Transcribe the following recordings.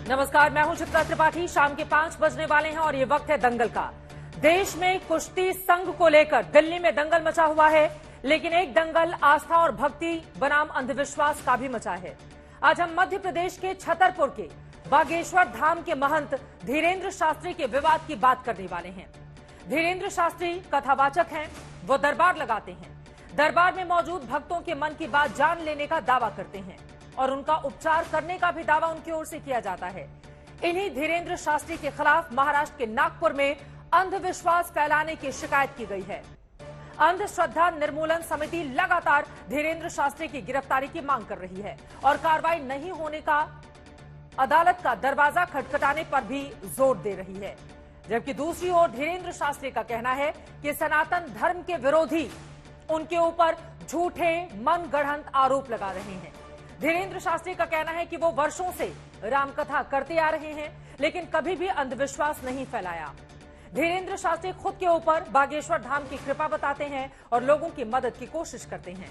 नमस्कार, मैं हूं चित्रा त्रिपाठी। शाम के 5 बजने वाले हैं और ये वक्त है दंगल का। देश में कुश्ती संघ को लेकर दिल्ली में दंगल मचा हुआ है, लेकिन एक दंगल आस्था और भक्ति बनाम अंधविश्वास का भी मचा है। आज हम मध्य प्रदेश के छतरपुर के बागेश्वर धाम के महंत धीरेन्द्र शास्त्री के विवाद की बात करने वाले हैं। धीरेन्द्र शास्त्री कथावाचक हैं, वो दरबार लगाते हैं। दरबार में मौजूद भक्तों के मन की बात जान लेने का दावा करते हैं और उनका उपचार करने का भी दावा उनकी ओर से किया जाता है। इन्हीं धीरेन्द्र शास्त्री के खिलाफ महाराष्ट्र के नागपुर में अंधविश्वास फैलाने की शिकायत की गई है। अंधश्रद्धा निर्मूलन समिति लगातार धीरेन्द्र शास्त्री की गिरफ्तारी की मांग कर रही है और कार्रवाई नहीं होने का अदालत का दरवाजा खटखटाने पर भी जोर दे रही है। जबकि दूसरी ओर धीरेन्द्र शास्त्री का कहना है कि सनातन धर्म के विरोधी उनके ऊपर झूठे मनगढ़ंत आरोप लगा रहे हैं। धीरेन्द्र शास्त्री का कहना है कि वो वर्षों से रामकथा करते आ रहे हैं, लेकिन कभी भी अंधविश्वास नहीं फैलाया। धीरेन्द्र शास्त्री खुद के ऊपर बागेश्वर धाम की कृपा बताते हैं और लोगों की मदद की कोशिश करते हैं,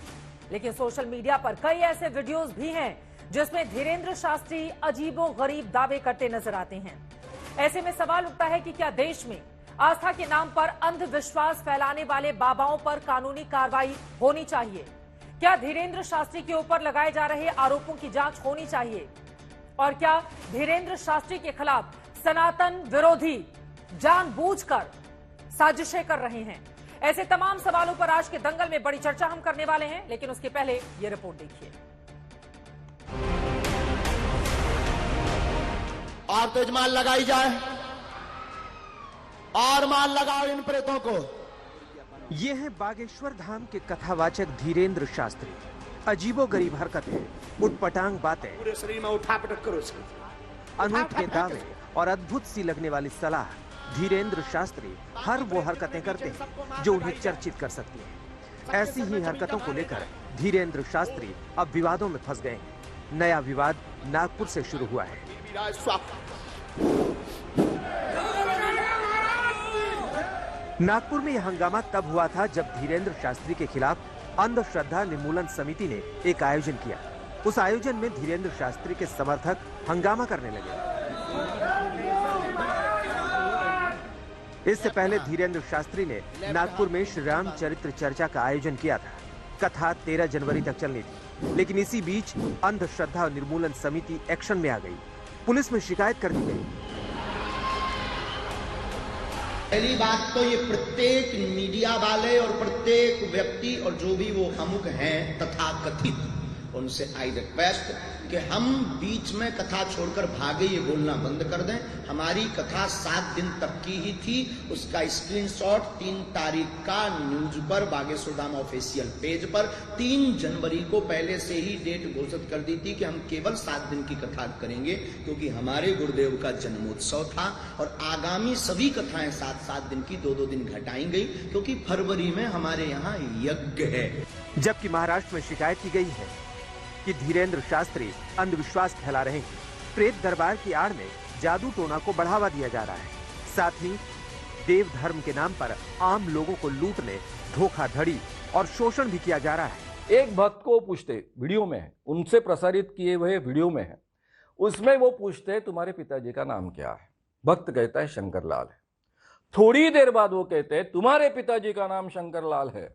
लेकिन सोशल मीडिया पर कई ऐसे वीडियोस भी हैं जिसमें धीरेन्द्र शास्त्री अजीबोगरीब दावे करते नजर आते हैं। ऐसे में सवाल उठता है कि क्या देश में आस्था के नाम पर अंधविश्वास फैलाने वाले बाबाओं पर कानूनी कार्रवाई होनी चाहिए? क्या धीरेन्द्र शास्त्री के ऊपर लगाए जा रहे आरोपों की जांच होनी चाहिए? और क्या धीरेन्द्र शास्त्री के खिलाफ सनातन विरोधी जानबूझकर साजिशें कर रहे हैं? ऐसे तमाम सवालों पर आज के दंगल में बड़ी चर्चा हम करने वाले हैं, लेकिन उसके पहले ये रिपोर्ट देखिए। और तेज माल लगाई जाए और माल लगाओ इन प्रेतों को। ये है बागेश्वर धाम के कथावाचक धीरेन्द्र शास्त्री। अजीबोगरीब हरकतें, उटपटांग बातें, पूरे शरीर में उठा पटक करो इसको। अनूठे दावे और अद्भुत सी लगने वाली सलाह। धीरेन्द्र शास्त्री हर वो हरकतें करते हैं जो उन्हें चर्चित कर सकती हैं। ऐसी ही हरकतों को लेकर धीरेन्द्र शास्त्री अब विवादों में फंस गए हैं। नया विवाद नागपुर से शुरू हुआ है। नागपुर में यह हंगामा तब हुआ था जब धीरेन्द्र शास्त्री के खिलाफ अंधश्रद्धा निर्मूलन समिति ने एक आयोजन किया। उस आयोजन में धीरेन्द्र शास्त्री के समर्थक हंगामा करने लगे। इससे पहले धीरेन्द्र शास्त्री ने नागपुर में श्री राम चरित्र चर्चा का आयोजन किया था। कथा 13 जनवरी तक चलनी थी, लेकिन इसी बीच अंधश्रद्धा निर्मूलन समिति एक्शन में आ गई। पुलिस में शिकायत कर दी गई। पहली बात तो ये प्रत्येक मीडिया वाले और प्रत्येक व्यक्ति और जो भी वो अमुक हैं तथाकथित, उनसे आई रिक्वेस्ट कि हम बीच में कथा छोड़कर भागे ये बोलना बंद कर दें। हमारी कथा 7 दिन तक की ही थी। उसका स्क्रीनशॉट 3 तारीख का न्यूज पर बागेश्वर धाम ऑफिशियल पेज पर 3 जनवरी को पहले से ही डेट घोषित कर दी थी कि हम केवल 7 दिन की कथा करेंगे, क्योंकि हमारे गुरुदेव का जन्मोत्सव था और आगामी सभी कथाएं 7-7 दिन की 2-2 दिन घटाई गई, क्योंकि फरवरी में हमारे यहाँ यज्ञ है। जबकि महाराष्ट्र में शिकायत की गई है कि धीरेन्द्र शास्त्री अंधविश्वास फैला रहे हैं। प्रेत दरबार की आड़ में जादू टोना को बढ़ावा दिया जा रहा है। साथ ही देव धर्म के नाम पर आम लोगों को लूटने, धोखाधड़ी और शोषण भी किया जा रहा है। एक भक्त को पूछते, वीडियो में है, उनसे प्रसारित किए हुए वीडियो में है, उसमें वो पूछते तुम्हारे पिताजी का नाम क्या है? भक्त कहता है शंकर लाल है। थोड़ी देर बाद वो कहते हैं तुम्हारे पिताजी का नाम शंकर लाल है,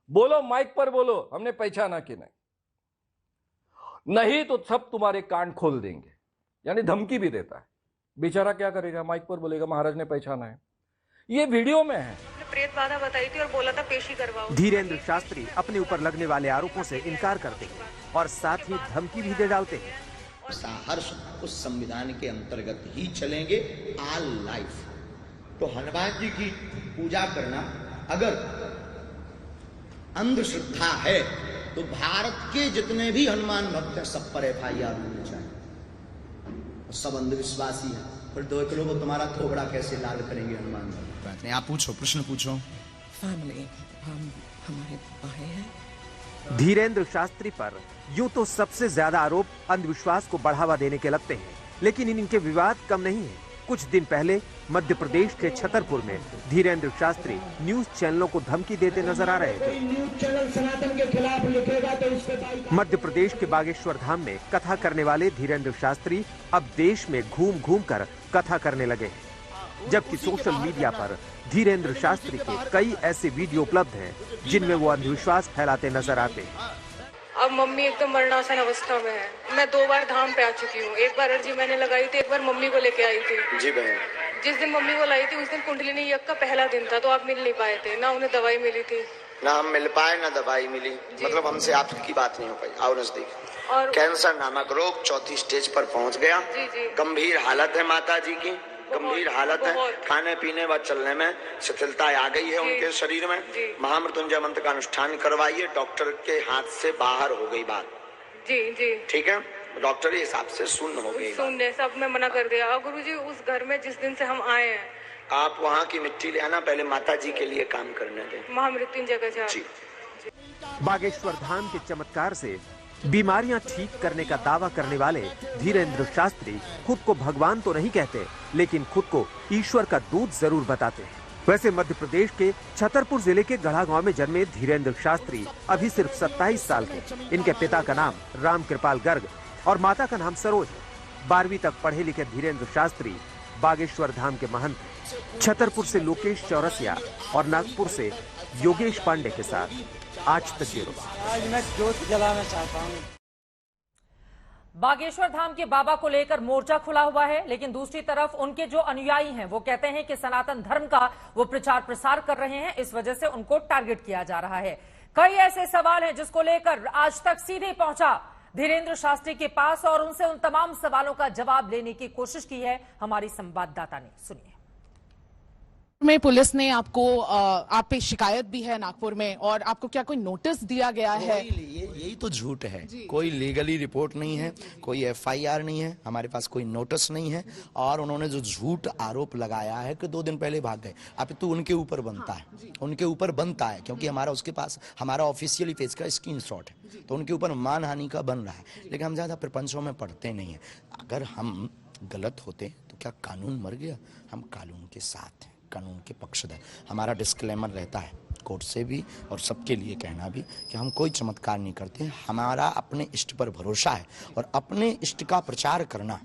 बोलो माइक पर बोलो, हमने पहचाना कि नहीं तो सब तुम्हारे कान खोल देंगे, यानी धमकी भी देता है। बेचारा क्या करेगा? माइक पर बोलेगा महाराज ने पहचाना है। ये वीडियो में है। प्रेत बाधा बताई थी और बोला था पेशी करवाओ। धीरेन्द्र शास्त्री अपने ऊपर लगने वाले आरोपों से इनकार करते हैं और साथ ही धमकी भी दे डालते हैं। सहर्ष उस संविधान के अंतर्गत ही चलेंगे, ऑल लाइफ। तो हनुमान जी की पूजा करना अगर अंधश्रद्धा है तो भारत के जितने भी हनुमान भक्त हैं सब पर FIR होनी चाहिए। सब अंधविश्वासी है, फिर देख लो वो तुम्हारा थोबड़ा कैसे लाल करेंगे हनुमान भक्त। आप पूछो, प्रश्न पूछो। फैमिली हम हमारे भाई हैं। धीरेन्द्र शास्त्री पर यूं तो सबसे ज्यादा आरोप अंधविश्वास को बढ़ावा देने के लगते हैं, लेकिन इनके विवाद कम नहीं है। कुछ दिन पहले मध्य प्रदेश के छतरपुर में धीरेंद्र शास्त्री न्यूज चैनलों को धमकी देते नजर आ रहे थे। न्यूज चैनल सनातन के खिलाफ लिखेगा तो इस पे मध्य प्रदेश के बागेश्वर धाम में कथा करने वाले धीरेंद्र शास्त्री अब देश में घूम घूम कर कथा करने लगे हैं, जबकि सोशल मीडिया पर धीरेंद्र शास्त्री के कई ऐसे वीडियो उपलब्ध हैं जिनमें वो अंधविश्वास फैलाते नजर आते हैं। अब मम्मी एकदम मरणासन अवस्था में है। मैं 2 बार धाम पे आ चुकी हूँ। एक बार अर्जी मैंने लगाई थी, एक बार मम्मी को लेके आई थी। जी बहन, जिस दिन मम्मी को लाई थी उस दिन कुंडलिनी यज्ञ का पहला दिन था, तो आप मिल नहीं पाए थे, ना उन्हें दवाई मिली थी। ना हम मिल पाए ना दवाई मिली, मतलब हमसे आपकी बात नहीं हो पाई। आओ नजदीक। और कैंसर नामक रोग 4थी स्टेज पर पहुंच गया। जी। गंभीर हालत है माता जी की, गंभीर हालत है। बहुत। खाने पीने व चलने में शिथिलता आ गई है उनके शरीर में। महामृत्युंजय मंत्र का अनुष्ठान करवाइए। डॉक्टर के हाथ से बाहर हो गई बात। जी ठीक है, डॉक्टर के हिसाब से शून्य हो गई। सुनने सब में मना कर दिया। और गुरुजी उस घर में जिस दिन से हम आए हैं, आप वहाँ की मिट्टी ले आना, पहले माता जी के लिए काम करने दें। महामृत्युंजय का जाप। जी। बागेश्वर धाम के चमत्कार से बीमारियां ठीक करने का दावा करने वाले धीरेंद्र शास्त्री खुद को भगवान तो नहीं कहते, लेकिन खुद को ईश्वर का दूत जरूर बताते हैं। वैसे मध्य प्रदेश के छतरपुर जिले के गढ़ा गांव में जन्मे धीरेंद्र शास्त्री अभी सिर्फ 27 साल के। इनके पिता का नाम राम कृपाल गर्ग और माता का नाम सरोज है। 12वीं तक पढ़े लिखे धीरेंद्र शास्त्री बागेश्वर धाम के महंत हैं। छतरपुर से लोकेश चौरसिया और नागपुर से योगेश पांडे के साथ आज तक ब्यूरो। आज मैं ज्योत जलाना चाहता हूँ। बागेश्वर धाम के बाबा को लेकर मोर्चा खुला हुआ है, लेकिन दूसरी तरफ उनके जो अनुयायी हैं वो कहते हैं कि सनातन धर्म का वो प्रचार प्रसार कर रहे हैं, इस वजह से उनको टारगेट किया जा रहा है। कई ऐसे सवाल हैं जिसको लेकर आज तक सीधे पहुंचा धीरेंद्र शास्त्री के पास और उनसे उन तमाम सवालों का जवाब लेने की कोशिश की है हमारी संवाददाता ने। सुनिए। में पुलिस ने आपको आप पे शिकायत भी है नागपुर में, और आपको क्या कोई नोटिस दिया गया है? यही तो झूठ है। कोई लीगली रिपोर्ट नहीं है, कोई एफआईआर नहीं है, हमारे पास कोई नोटिस नहीं है। और उन्होंने जो झूठ आरोप लगाया है कि 2 दिन पहले भाग गए, अब तो उनके ऊपर बनता है, उनके ऊपर बनता है, क्योंकि हमारा उसके पास हमारा ऑफिशियली पेज का स्क्रीनशॉट है, तो उनके ऊपर मानहानि का बन रहा है। लेकिन हम ज्यादा प्रपंचों में पढ़ते नहीं है। अगर हम गलत होते तो क्या कानून मर गया? हम कानून के साथ हैं, कानून के पक्षधर। हमारा डिस्क्लेमर रहता है कोर्ट से भी और सबके लिए कहना भी कि हम कोई चमत्कार नहीं करते। हमारा अपने इष्ट पर भरोसा है, और अपने इष्ट का प्रचार करना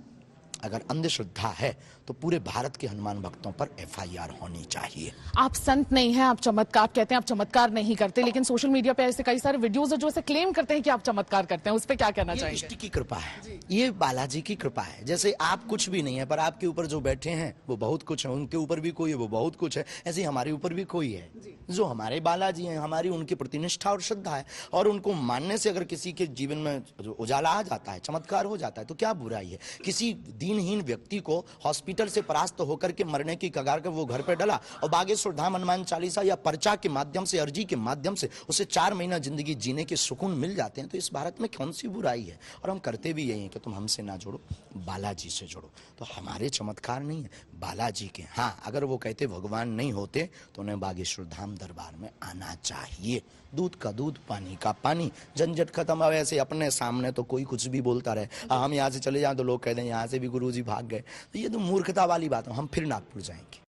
अगर अंधश्रद्धा है तो पूरे भारत के हनुमान भक्तों पर एफआईआर होनी चाहिए। आप संत नहीं हैं, आप चमत्कार कहते हैं, आप चमत्कार नहीं करते, लेकिन सोशल मीडिया पे ऐसे कई सारे वीडियोस है जो ऐसे क्लेम करते हैं कि आप चमत्कार करते हैं, उस पर क्या कहना चाहिए? इष्ट की कृपा है, ये बालाजी की कृपा है। जैसे आप कुछ भी नहीं है, पर आपके ऊपर जो बैठे हैं वो बहुत कुछ है, उनके ऊपर भी कोई है वो बहुत कुछ है, ऐसे ही हमारे ऊपर भी कोई है जो हमारे बालाजी हैं। हमारी उनकी प्रतिनिष्ठा और श्रद्धा है, और उनको मानने से अगर किसी के जीवन में उजाला आ जाता है, चमत्कार हो जाता है, तो क्या बुराई है? किसी दीनहीन व्यक्ति को हॉस्पिटल से परास्त होकर के मरने की कगार पर वो घर पे डला, और बागेश्वर धाम हनुमान चालीसा या पर्चा के माध्यम से, अर्जी के माध्यम से उसे 4 महीना जिंदगी जीने के सुकून मिल जाते हैं, तो इस भारत में कौन सी बुराई है? और हम करते भी यही है कि तुम हमसे ना जोड़ो, बालाजी से जोड़ो। तो हमारे चमत्कार नहीं है, बालाजी के। हाँ, अगर वो कहते भगवान नहीं होते तो उन्हें बागेश्वर धाम दरबार में आना चाहिए। दूध का दूध, पानी का पानी, झंझट खत्म। अब ऐसे अपने सामने तो कोई कुछ भी बोलता रहे, हम यहाँ से चले जाएं तो लोग कहते हैं यहाँ से भी गुरुजी भाग गए, तो ये तो मूर्खता वाली बात है। हम फिर नागपुर जाएंगे।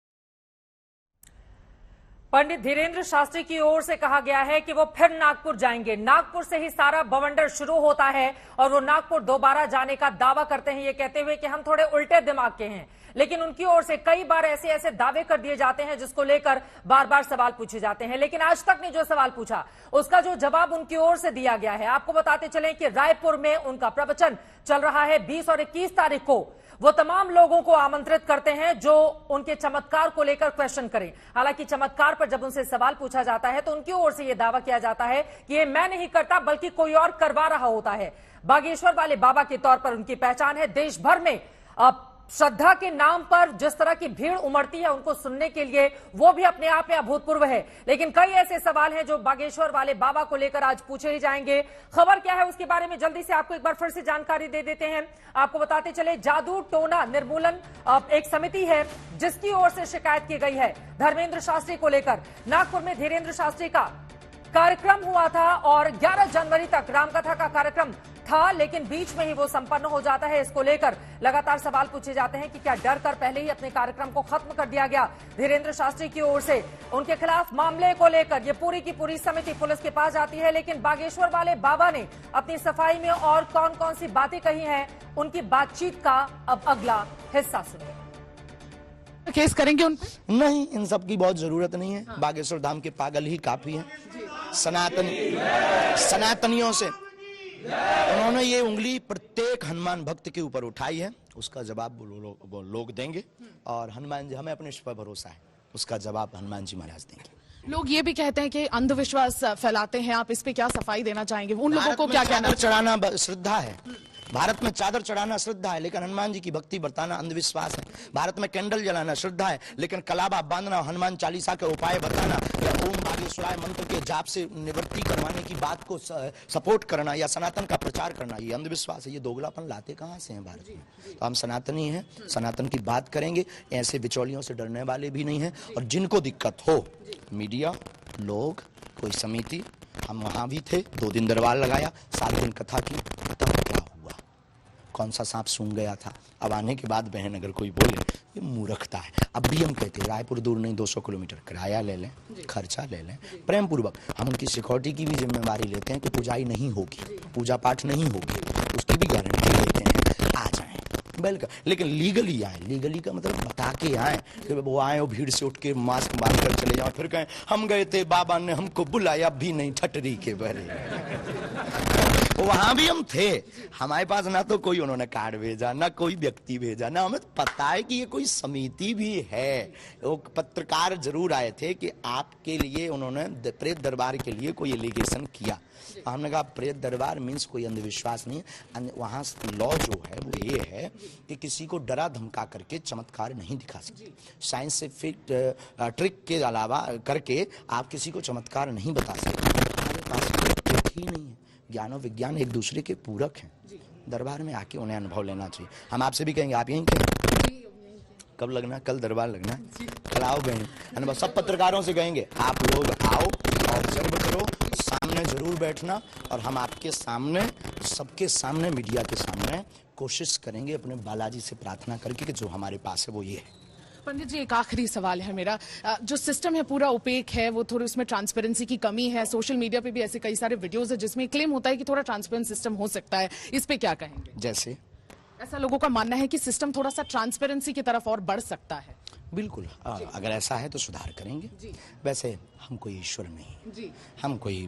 पंडित धीरेंद्र शास्त्री की ओर से कहा गया है कि वो फिर नागपुर जाएंगे। नागपुर से ही सारा बवंडर शुरू होता है और वो नागपुर दोबारा जाने का दावा करते हैं, ये कहते हुए कि हम थोड़े उल्टे दिमाग के हैं। लेकिन उनकी ओर से कई बार ऐसे दावे कर दिए जाते हैं जिसको लेकर बार बार सवाल पूछे जाते हैं, लेकिन आज तक ने जो सवाल पूछा उसका जो जवाब उनकी ओर से दिया गया है। आपको बताते चलें कि रायपुर में उनका प्रवचन चल रहा है 20 और 21 तारीख को। वो तमाम लोगों को आमंत्रित करते हैं जो उनके चमत्कार को लेकर क्वेश्चन करें। हालांकि चमत्कार पर जब उनसे सवाल पूछा जाता है तो उनकी ओर से यह दावा किया जाता है कि ये मैं नहीं करता बल्कि कोई और करवा रहा होता है। बागेश्वर वाले बाबा के तौर पर उनकी पहचान है। देश भर में श्रद्धा के नाम पर जिस तरह की भीड़ उमड़ती है उनको सुनने के लिए, वो भी अपने आप में अभूतपूर्व है। लेकिन कई ऐसे सवाल हैं जो बागेश्वर वाले बाबा को लेकर आज पूछे ही जाएंगे। खबर क्या है उसके बारे में जल्दी से आपको एक बार फिर से जानकारी दे देते हैं। आपको बताते चले, जादू टोना निर्मूलन एक समिति है जिसकी ओर से शिकायत की गई है धर्मेंद्र शास्त्री को लेकर। नागपुर में धीरेंद्र शास्त्री का कार्यक्रम हुआ था और 11 जनवरी तक रामकथा का कार्यक्रम था, लेकिन बीच में ही वो संपन्न हो जाता है। इसको लेकर लगातार सवाल पूछे जाते हैं कि क्या डर कर पहले ही अपने कार्यक्रम को खत्म कर दिया गया धीरेन्द्र शास्त्री की ओर से। उनके खिलाफ मामले को लेकर ये पूरी की पूरी समिति पुलिस के पास जाती है, लेकिन बागेश्वर वाले बाबा ने अपनी सफाई में और कौन कौन सी बातें कही हैं, उनकी बातचीत का अब अगला हिस्सा सुनिए। केस करेंगे उन पे? नहीं, इन सब की बहुत जरूरत नहीं है। बागेश्वर धाम के पागल ही काफी हैं। सनातनियों से उन्होंने ये उंगली प्रत्येक हनुमान भक्त के ऊपर उठाई है, उसका जवाब वो लोग देंगे। और हनुमान जी, हमें अपने पर भरोसा है, उसका जवाब हनुमान जी महाराज देंगे। लोग ये भी कहते हैं कि अंधविश्वास फैलाते हैं, आप इस पे क्या सफाई देना चाहेंगे? उन लोगों को क्या कहना? चढ़ाना श्रद्धा है, भारत में चादर चढ़ाना श्रद्धा है, लेकिन हनुमान जी की भक्ति बरताना अंधविश्वास है। भारत में कैंडल जलाना श्रद्धा है, लेकिन कलाबा बांधना, हनुमान चालीसा के उपाय बताना या ओम बागेश्वराय मंत्र के जाप से निवृत्ति करवाने की बात को सपोर्ट करना या सनातन का प्रचार करना, ये अंधविश्वास है। ये दोगलापन लाते कहाँ से हैं भारत में? तो हम सनातनी हैं, सनातन की बात करेंगे, ऐसे बिचौलियों से डरने वाले भी नहीं हैं। और जिनको दिक्कत हो, मीडिया, लोग, कोई समिति, हम वहां भी थे, 2 दिन दरबार लगाया, 7 दिन कथा की, तब क्या हुआ? कौन सा सांप सूंघ गया था? अब आने के बाद बहन अगर कोई बोले, ये मूर्खता है। अब भी हम कहते हैं रायपुर दूर नहीं, 200 किलोमीटर किराया ले लें, खर्चा ले लें, प्रेम पूर्वक। हम उनकी सिक्योरिटी की भी जिम्मेवारी लेते हैं कि पूजाई नहीं होगी, पूजा पाठ नहीं होगी, उसकी भी गारंटी लेते हैं। आ जाएं, वेलकम। लेकिन लीगली आए, लीगली का मतलब बता के आए कि वो आए और भीड़ से उठ के मास्क बांध कर चले जाओ, फिर कहें हम गए थे, बाबा ने हमको बुलाया भी नहीं, ठटरी के बरे। वहां भी हम थे, हमारे पास ना तो कोई उन्होंने कार्ड भेजा, ना कोई व्यक्ति भेजा, ना हमें पता है कि ये कोई समिति भी है। वो पत्रकार जरूर आए थे कि आपके लिए उन्होंने प्रेत दरबार के लिए कोई एलिगेशन किया। हमने कहा प्रेत दरबार मीन्स कोई अंधविश्वास नहीं है। वहां लॉ जो है वो ये है कि किसी को डरा धमका करके चमत्कार नहीं दिखा सकते। साइंटिफिक ट्रिक के अलावा करके आप किसी को चमत्कार नहीं बता सकते। हमारे पास ही नहीं है। ज्ञान और विज्ञान एक दूसरे के पूरक हैं। दरबार में आके उन्हें अनुभव लेना चाहिए। हम आपसे भी कहेंगे, आप यहीं कब लगना? कल दरबार लगना है, कल आओ बहन अनुभव। सब पत्रकारों से कहेंगे आप लोग आओ, ऑब्जर्व करो, सामने जरूर बैठना, और हम आपके सामने, सबके सामने, मीडिया के सामने कोशिश करेंगे अपने बालाजी से प्रार्थना करके कि जो हमारे पास है वो ये है। पंडित जी, एक आखिरी सवाल है मेरा। जो सिस्टम है पूरा ओपेक है, वो थोड़ी उसमें ट्रांसपेरेंसी की कमी है। सोशल मीडिया पे भी ऐसे कई सारे वीडियोस है जिसमें क्लेम होता है कि थोड़ा ट्रांसपेरेंट सिस्टम हो सकता है, इस पे क्या कहेंगे? जैसे ऐसा लोगों का मानना है कि सिस्टम थोड़ा सा ट्रांसपेरेंसी की तरफ और बढ़ सकता है। बिल्कुल, अगर ऐसा है तो सुधार करेंगे। वैसे हम कोई ईश्वर नहीं, हम कोई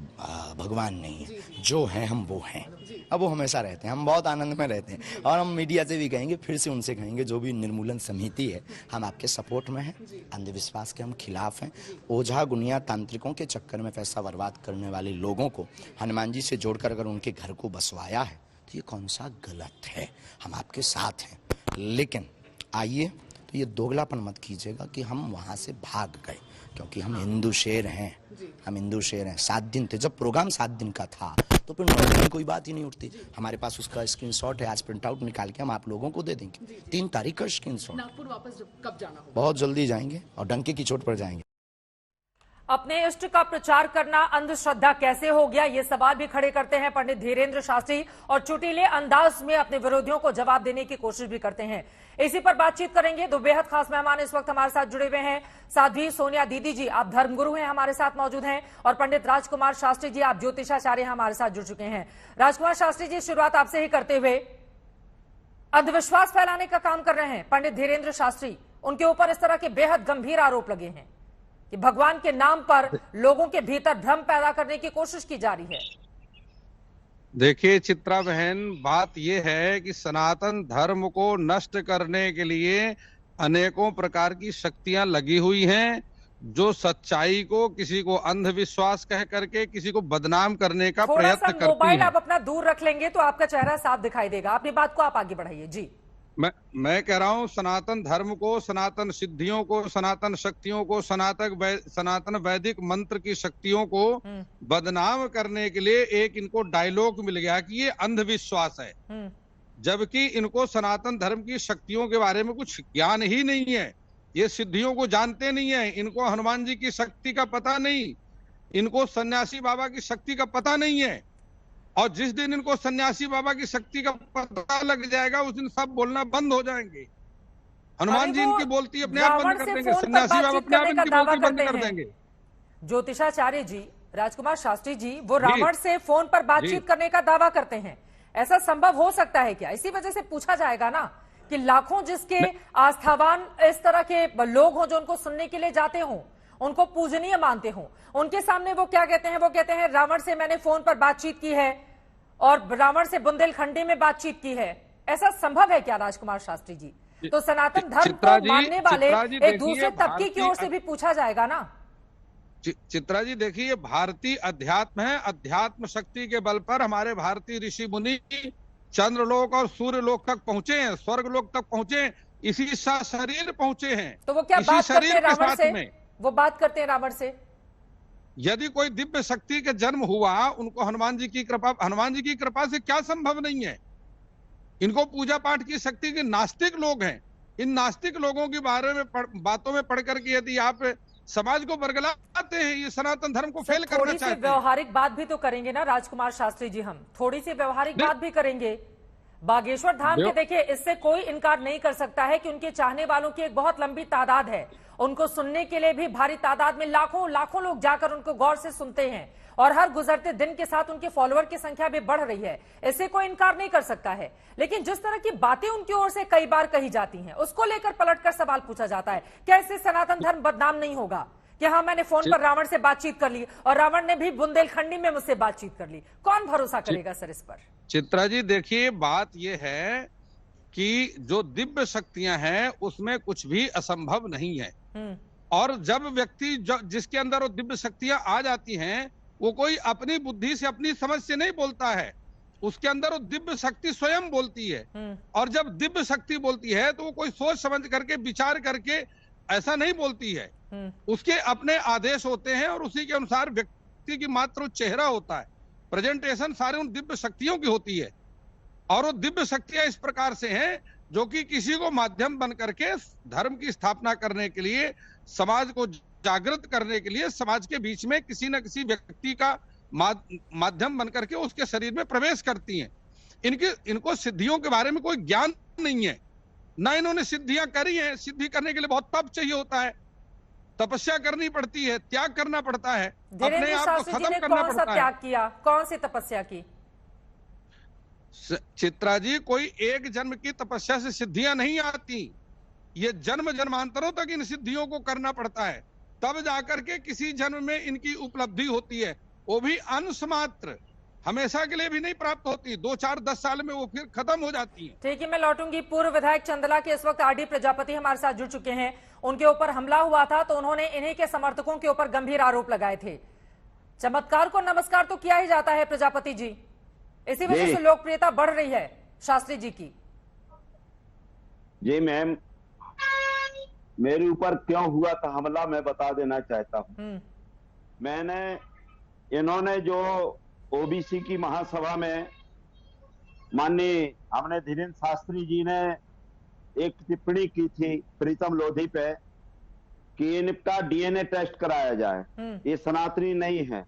भगवान नहीं है, जो है हम वो हैं। अब वो हमेशा रहते हैं, हम बहुत आनंद में रहते हैं। और हम मीडिया से भी कहेंगे, फिर से उनसे कहेंगे, जो भी निर्मूलन समिति है, हम आपके सपोर्ट में हैं। अंधविश्वास के हम खिलाफ हैं। ओझा गुनिया तांत्रिकों के चक्कर में पैसा बर्बाद करने वाले लोगों को हनुमान जी से जोड़कर अगर उनके घर को बसवाया है तो ये कौन सा गलत है? हम आपके साथ हैं। लेकिन आइए, तो ये दोगलापन मत कीजिएगा कि हम वहां से भाग गए, क्योंकि हम हिंदू शेर हैं। हम हिंदू शेर हैं। 7 दिन थे, जब प्रोग्राम 7 दिन का था तो फिर 9 दिन की कोई बात ही नहीं उठती। हमारे पास उसका स्क्रीनशॉट है, आज प्रिंट आउट निकाल के हम आप लोगों को दे देंगे। 3 तारीख का स्क्रीनशॉट। नागपुर वापस कब जाना होगा? बहुत जल्दी जाएंगे और डंके की चोट पर जाएंगे। अपने इष्ट का प्रचार करना अंधश्रद्धा कैसे हो गया, ये सवाल भी खड़े करते हैं पंडित धीरेन्द्र शास्त्री, और चुटीले अंदाज में अपने विरोधियों को जवाब देने की कोशिश भी करते हैं। इसी पर बातचीत करेंगे। 2 बेहद खास मेहमान इस वक्त हमारे साथ जुड़े हुए हैं। साध्वी सोनिया दीदी जी, आप धर्मगुरु हैं, हमारे साथ मौजूद हैं, और पंडित राजकुमार शास्त्री जी, आप ज्योतिषाचार्य हमारे साथ जुड़ चुके हैं। राजकुमार शास्त्री जी, शुरुआत आपसे ही करते हुए, अंधविश्वास फैलाने का काम कर रहे हैं पंडित धीरेन्द्र शास्त्री, उनके ऊपर इस तरह के बेहद गंभीर आरोप लगे हैं कि भगवान के नाम पर लोगों के भीतर भ्रम पैदा करने की कोशिश की जा रही है। देखिए चित्रा बहन, बात यह है कि सनातन धर्म को नष्ट करने के लिए अनेकों प्रकार की शक्तियां लगी हुई हैं, जो सच्चाई को, किसी को अंधविश्वास कह करके किसी को बदनाम करने का प्रयत्न करती हैं। मोबाइल आप अपना दूर रख लेंगे तो आपका चेहरा साफ दिखाई देगा। अपनी बात को आप आगे बढ़ाइए जी। मैं कह रहा हूं, सनातन धर्म को, सनातन सिद्धियों को, सनातन शक्तियों को, सनातन वैदिक मंत्र की शक्तियों को बदनाम करने के लिए एक इनको डायलॉग मिल गया कि ये अंधविश्वास है, जबकि इनको सनातन धर्म की शक्तियों के बारे में कुछ ज्ञान ही नहीं है। ये सिद्धियों को जानते नहीं है, इनको हनुमान जी की शक्ति का पता नहीं, इनको सन्यासी बाबा की शक्ति का पता नहीं है। और जिस दिन इनको सन्यासी बाबा की शक्ति का पता लग जाएगा उस दिन सब बोलना बंद हो जाएंगे। हनुमान जी इनकी बोलती अपने आप बंद कर देंगे, सन्यासी बाबा अपने आप इनकी बोलती बंद कर देंगे। ज्योतिषाचार्य जी, राजकुमार शास्त्री जी, वो रावण से फोन पर बातचीत करने का दावा करते हैं। ऐसा संभव हो सकता है क्या? इसी वजह से पूछा जाएगा ना कि लाखों जिसके आस्थावान इस तरह के लोग हों जो उनको सुनने के लिए जाते हों, उनको पूजनीय मानते हों, उनके सामने वो क्या कहते हैं? वो कहते हैं रावण से मैंने फोन पर बातचीत की है और रावण से बुंदेलखंडी में बातचीत की है। ऐसा संभव है क्या राजकुमार शास्त्री जी? तो सनातन धर्म को मानने वाले एक दूसरे तबके की ओर से भी पूछा जाएगा ना। चित्रा जी देखिए, भारतीय अध्यात्म है, अध्यात्म शक्ति के बल पर हमारे भारतीय ऋषि मुनि चंद्रलोक और सूर्यलोक तक पहुंचे हैं, स्वर्गलोक तक पहुंचे, इसी शरीर पहुंचे हैं। तो वो क्या बात करते हैं रावण से? वो बात करते हैं रावण से। यदि कोई दिव्य शक्ति के जन्म हुआ, उनको हनुमान जी की कृपा से क्या संभव नहीं है? इनको पूजा पाठ की शक्ति के नास्तिक लोग हैं। इन नास्तिक लोगों के बारे में बातों में पढ़ करके यदि आप समाज को बरगलाते हैं, ये सनातन धर्म को फेल करना चाहते हैं। व्यवहारिक बात भी तो करेंगे ना राजकुमार शास्त्री जी, हम थोड़ी सी व्यवहारिक बात भी करेंगे। बागेश्वर धाम के देखिए, इससे कोई इनकार नहीं कर सकता है कि उनके चाहने वालों की एक बहुत लंबी तादाद है। उनको सुनने के लिए भी भारी तादाद में लाखों लोग जाकर उनको गौर से सुनते हैं और हर गुजरते दिन के साथ उनके फॉलोअर की संख्या भी बढ़ रही है। इससे कोई इनकार नहीं कर सकता है। लेकिन जिस तरह की बातें उनकी ओर से कई बार कही जाती हैं, उसको लेकर पलटकर सवाल पूछा जाता है, क्या इससे सनातन धर्म बदनाम नहीं होगा कि हाँ मैंने फोन पर रावण से बातचीत कर ली और रावण ने भी बुंदेलखंडी में मुझसे बातचीत कर ली? कौन भरोसा करेगा सर इस पर? चित्रा जी देखिए, बात यह है कि जो दिव्य शक्तियां हैं उसमें कुछ भी असंभव नहीं है। और जब व्यक्ति जिसके अंदर वो दिव्य शक्तियां आ जाती हैं, वो कोई अपनी बुद्धि से अपनी समझ से नहीं बोलता है, उसके अंदर वो दिव्य शक्ति स्वयं बोलती है। और जब दिव्य शक्ति बोलती है तो वो कोई सोच समझ करके विचार करके ऐसा नहीं बोलती है, उसके अपने आदेश होते हैं और उसी के अनुसार व्यक्ति की मात्र चेहरा होता है, प्रेजेंटेशन सारे उन दिव्य शक्तियों की होती है। और वो दिव्य शक्तियां इस प्रकार से हैं जो कि किसी को माध्यम बन करके धर्म की स्थापना करने के लिए, समाज को जागृत करने के लिए, समाज के बीच में किसी न किसी व्यक्ति का माध्यम बन करके उसके शरीर में प्रवेश करती हैं। इनको सिद्धियों के बारे में कोई ज्ञान नहीं है, ना इन्होंने सिद्धियां करी हैं। सिद्धि करने के लिए बहुत तप चाहिए होता है, तपस्या करनी पड़ती है, त्याग करना पड़ता है, अपने आप को खत्म करना पड़ता है। त्याग किया, कौन सी तपस्या की? चित्रा जी, कोई एक जन्म की तपस्या से सिद्धियां नहीं आती, ये जन्म जन्मांतरों तक इन सिद्धियों को करना पड़ता है, तब जाकर के किसी जन्म में इनकी उपलब्धि होती है। वो भी अंश मात्र, हमेशा के लिए भी नहीं प्राप्त होती, 2, 4, 10 साल में वो फिर खत्म हो जाती है। ठीक है, मैं लौटूंगी। पूर्व विधायक चंदला के इस वक्त आरडी प्रजापति हमारे साथ जुड़ चुके हैं। उनके ऊपर हमला हुआ था तो उन्होंने इन्हीं के समर्थकों के ऊपर गंभीर आरोप लगाए थे। चमत्कार को नमस्कार तो किया ही जाता है प्रजापति जी, इसी वजह से लोकप्रियता बढ़ रही है शास्त्री जी की। जी मैम, मेरे ऊपर क्यों हुआ था हमला, मैं बता देना चाहता हूँ। इन्होंने जो ओबीसी की महासभा में माननीय हमने धीरेन्द्र शास्त्री जी ने एक टिप्पणी की थी प्रीतम लोधी पे कि इनका डीएनए टेस्ट कराया जाए, ये सनातनी नहीं है,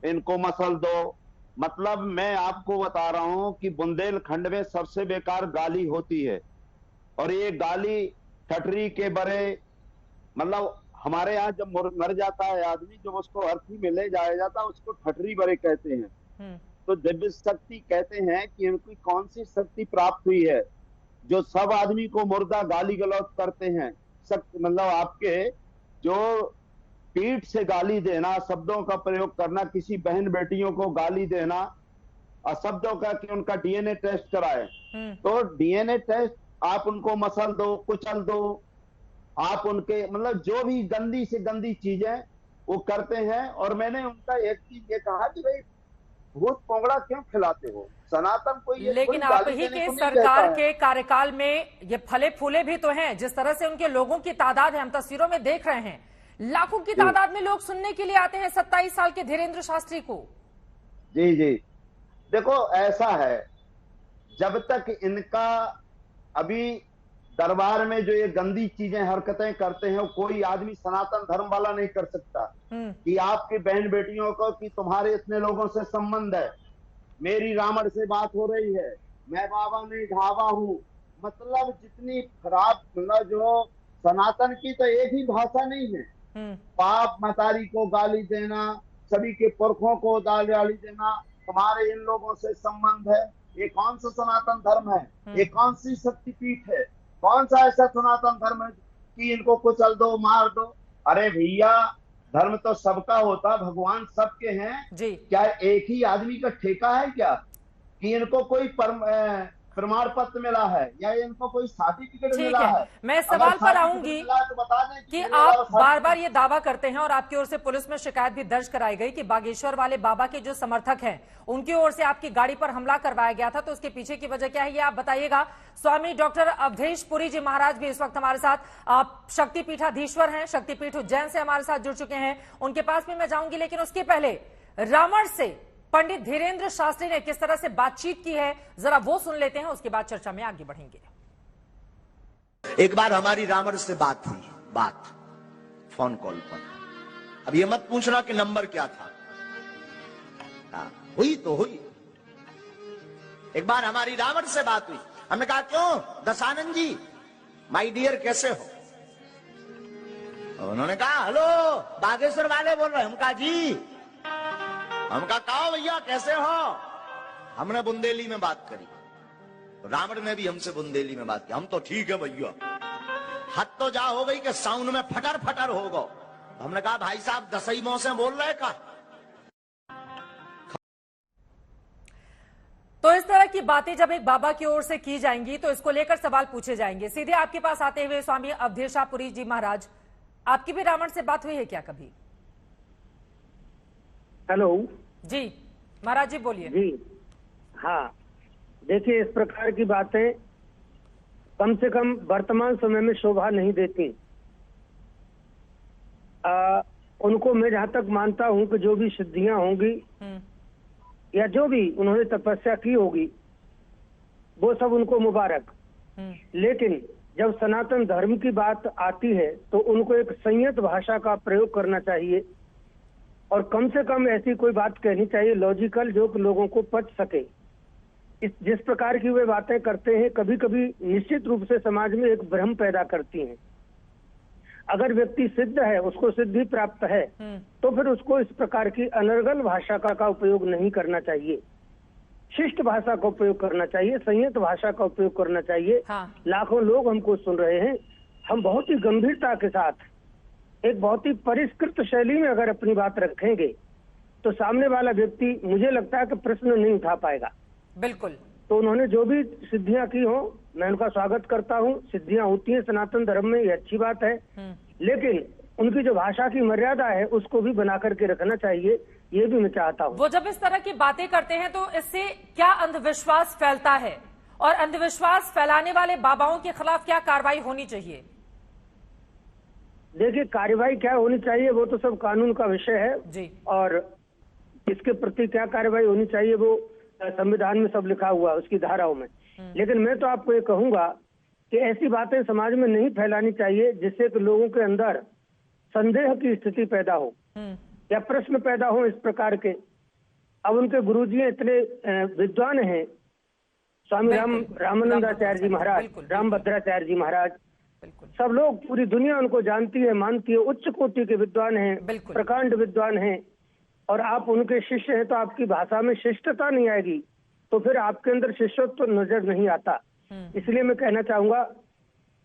इनको मसल दो। मतलब मैं आपको बता रहा हूं कि बुंदेलखंड में सबसे बेकार गाली होती है, और ये गाली ठटरी के बड़े, मतलब हमारे यहाँ जब मर जाता है आदमी, जब उसको अर्थी में ले जाया जाता है उसको ठटरी बड़े कहते हैं। तो दिव्य शक्ति कहते हैं कि इनकी कौन सी शक्ति प्राप्त हुई है जो सब आदमी को मुर्दा गाली गलौज करते हैं। मतलब आपके जो पीठ से गाली देना, शब्दों का प्रयोग करना, किसी बहन बेटियों को गाली देना, शब्दों का कि उनका डीएनए टेस्ट कराए, तो डीएनए टेस्ट आप उनको मसल दो, कुचल दो, आप उनके मतलब जो भी गंदी से गंदी चीजें वो करते हैं। और मैंने उनका एक चीज ये कहा कि भाई भूत पोंगड़ा क्यों खिलाते हो, सनातन को ये। लेकिन आप ही के सरकार के कार्यकाल में ये फले फूले भी तो हैं, जिस तरह से उनके लोगों की तादाद है, हम तस्वीरों में देख रहे हैं, लाखों की तादाद में लोग सुनने के लिए आते हैं 27 साल के धीरेन्द्र शास्त्री को। जी जी, देखो ऐसा है, जब तक इनका अभी दरबार में जो ये गंदी चीजें हरकतें करते हैं, कोई आदमी सनातन धर्म वाला नहीं कर सकता कि आपकी बहन बेटियों को कि तुम्हारे इतने लोगों से संबंध है, मेरी रावण से बात हो रही है, मैं बाबा नहीं ढाबा हूँ। मतलब जितनी खराब, मतलब जो सनातन की तो एक ही भाषा नहीं है, बाप मतारी को गाली देना, सभी के पुरखों को गाली देना, तुम्हारे इन लोगों से संबंध है। ये कौन सा सनातन धर्म है? ये कौन सी शक्तिपीठ है? कौन सा ऐसा सनातन धर्म है कि इनको कुचल दो, मार दो? अरे भैया, धर्म तो सबका होता, भगवान सबके हैं जी। क्या एक ही आदमी का ठेका है क्या कि इनको कोई प्रमाण पत्र मिला है या इनको कोई सर्टिफिकेट मिला है? मैं सवाल पर आऊंगी तो बता दें कि आप बार बार ये दावा करते हैं और आपकी ओर से पुलिस में शिकायत भी दर्ज कराई गई कि बागेश्वर वाले बाबा के जो समर्थक हैं उनकी ओर से आपकी गाड़ी पर हमला करवाया गया था, तो उसके पीछे की वजह क्या है ये आप बताइएगा। स्वामी डॉक्टर अवधेश पुरी जी महाराज भी इस वक्त हमारे साथ, आप शक्तिपीठाधीश्वर हैं, शक्तिपीठ उज्जैन से हमारे साथ जुड़ चुके हैं, उनके पास भी मैं जाऊंगी। लेकिन उसके पहले रावण से पंडित धीरेन्द्र शास्त्री ने किस तरह से बातचीत की है जरा वो सुन लेते हैं, उसके बाद चर्चा में आगे बढ़ेंगे। एक बार हमारी रावण से बात हुई, बात फोन कॉल पर। अब ये मत पूछना कि नंबर क्या था, हुई तो हुई। एक बार हमारी रावण से बात हुई, हमने कहा क्यों दशानंद जी माय डियर कैसे हो? उन्होंने कहा हेलो बागेश्वर वाले बोल रहे हैं। हम कहा जी, हम कहा भैया कैसे हो? हमने बुंदेली में बात करी, तो रावण ने भी हमसे बुंदेली में बात की। हम तो ठीक है भैया, हद तो जा हो गई कि साउंड में फटर फटर हो गो। हमने कहा भाई साहब दसई मोह से बोल रहे का? तो इस तरह की बातें जब एक बाबा की ओर से की जाएंगी तो इसको लेकर सवाल पूछे जाएंगे। सीधे आपके पास आते हुए स्वामी अवधेशापुरी जी महाराज, आपकी भी रावण से बात हुई है क्या कभी? हेलो जी महाराज जी बोलिए। जी हाँ, देखिए इस प्रकार की बातें कम से कम वर्तमान समय में शोभा नहीं देती। उनको मैं जहां तक मानता हूं कि जो भी सिद्धियां होंगी या जो भी उन्होंने तपस्या की होगी वो सब उनको मुबारक। लेकिन जब सनातन धर्म की बात आती है तो उनको एक संयत भाषा का प्रयोग करना चाहिए और कम से कम ऐसी कोई बात कहनी चाहिए लॉजिकल, जो लोगों को पच सके। जिस प्रकार की वे बातें करते हैं कभी कभी निश्चित रूप से समाज में एक भ्रम पैदा करती हैं। अगर व्यक्ति सिद्ध है, उसको सिद्धि प्राप्त है, तो फिर उसको इस प्रकार की अनर्गल भाषा का उपयोग नहीं करना चाहिए। शिष्ट भाषा का उपयोग करना चाहिए, संयत भाषा का उपयोग करना चाहिए। हाँ। लाखों लोग हमको सुन रहे हैं, हम बहुत ही गंभीरता के साथ एक बहुत ही परिष्कृत शैली में अगर अपनी बात रखेंगे तो सामने वाला व्यक्ति मुझे लगता है कि प्रश्न नहीं उठा पाएगा। बिल्कुल। तो उन्होंने जो भी सिद्धियां की हो मैं उनका स्वागत करता हूं। सिद्धियां होती हैं सनातन धर्म में, ये अच्छी बात है, लेकिन उनकी जो भाषा की मर्यादा है उसको भी बना करके रखना चाहिए, ये भी मैं चाहता हूँ। वो जब इस तरह की बातें करते हैं तो इससे क्या अंधविश्वास फैलता है और अंधविश्वास फैलाने वाले बाबाओं के खिलाफ क्या कार्रवाई होनी चाहिए? देखिए कार्रवाई क्या होनी चाहिए वो तो सब कानून का विषय है जी। और इसके प्रति क्या कार्रवाई होनी चाहिए वो संविधान में सब लिखा हुआ है, उसकी धाराओं में। लेकिन मैं तो आपको ये कहूंगा कि ऐसी बातें समाज में नहीं फैलानी चाहिए जिससे कि लोगों के अंदर संदेह की स्थिति पैदा हो या प्रश्न पैदा हो इस प्रकार के। अब उनके गुरुजी इतने विद्वान हैं, स्वामी रामानंदाचार्य जी महाराज, रामभद्राचार्य जी महाराज, सब लोग, पूरी दुनिया उनको जानती है, मानती है, उच्च कोटि के विद्वान हैं, प्रकांड विद्वान हैं, और आप उनके शिष्य हैं तो आपकी भाषा में शिष्टता नहीं आएगी, तो फिर आपके अंदर शिष्यत्व तो नजर नहीं आता। इसलिए मैं कहना चाहूंगा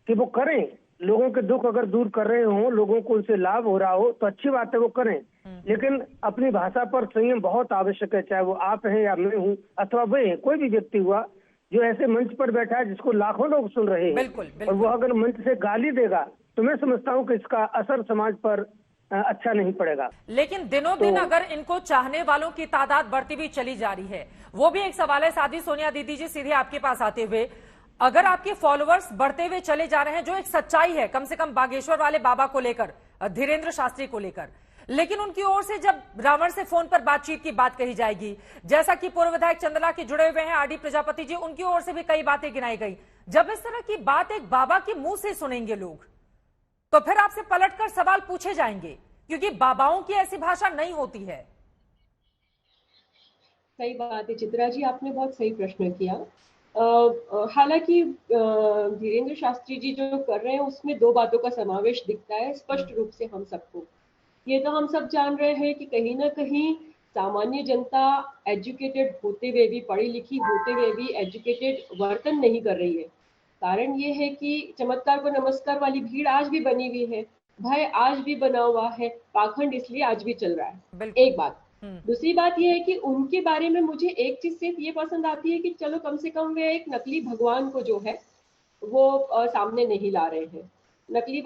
कि वो करें, लोगों के दुख अगर दूर कर रहे हो, लोगों को उनसे लाभ हो रहा हो तो अच्छी बात है, वो करें, लेकिन अपनी भाषा पर संयम बहुत आवश्यक है। चाहे वो आप हैं या मैं हूँ अथवा वे हैं, कोई भी व्यक्ति हुआ जो ऐसे मंच पर बैठा है जिसको लाखों लोग सुन रहे हैं, बिल्कुल। और वो अगर मंच से गाली देगा तो मैं समझता हूँ कि इसका असर समाज पर अच्छा नहीं पड़ेगा। लेकिन दिनों दिन अगर इनको चाहने वालों की तादाद बढ़ती भी चली जा रही है, वो भी एक सवाल है। साधी सोनिया दीदी जी, सीधे आपके पास आते हुए, अगर आपके फॉलोअर्स बढ़ते हुए चले जा रहे हैं, जो एक सच्चाई है कम से कम बागेश्वर वाले बाबा को लेकर, धीरेन्द्र शास्त्री को लेकर, लेकिन उनकी ओर से जब रावण से फोन पर बातचीत की बात कही जाएगी, जैसा कि पूर्व विधायक चंद्रला के जुड़े हुए हैं आरडी प्रजापति जी, उनकी ओर से भी कई बातें गिनाई गई। जब इस तरह की बात एक बाबा के मुंह से सुनेंगे लोग तो फिर आपसे पलटकर सवाल पूछे जाएंगे, क्योंकि बाबाओं की ऐसी भाषा नहीं होती है। सही बात है चित्रा जी, आपने बहुत सही प्रश्न किया। हालांकि धीरेन्द्र शास्त्री जी जो कर रहे हैं उसमें दो बातों का समावेश दिखता है स्पष्ट रूप से हम सबको। ये तो हम सब जान रहे हैं कि कहीं ना कहीं सामान्य जनता एजुकेटेड होते हुए भी, पढ़ी लिखी होते हुए भी एजुकेटेड वर्तन नहीं कर रही है। कारण ये है कि चमत्कार को नमस्कार वाली भीड़ आज भी बनी हुई है, भय आज भी बना हुआ है, पाखंड इसलिए आज भी चल रहा है। एक बात। दूसरी बात यह है कि उनके बारे में मुझे एक चीज सिर्फ ये पसंद आती है कि चलो कम से कम वे एक नकली भगवान को जो है वो सामने नहीं ला रहे हैं। नकली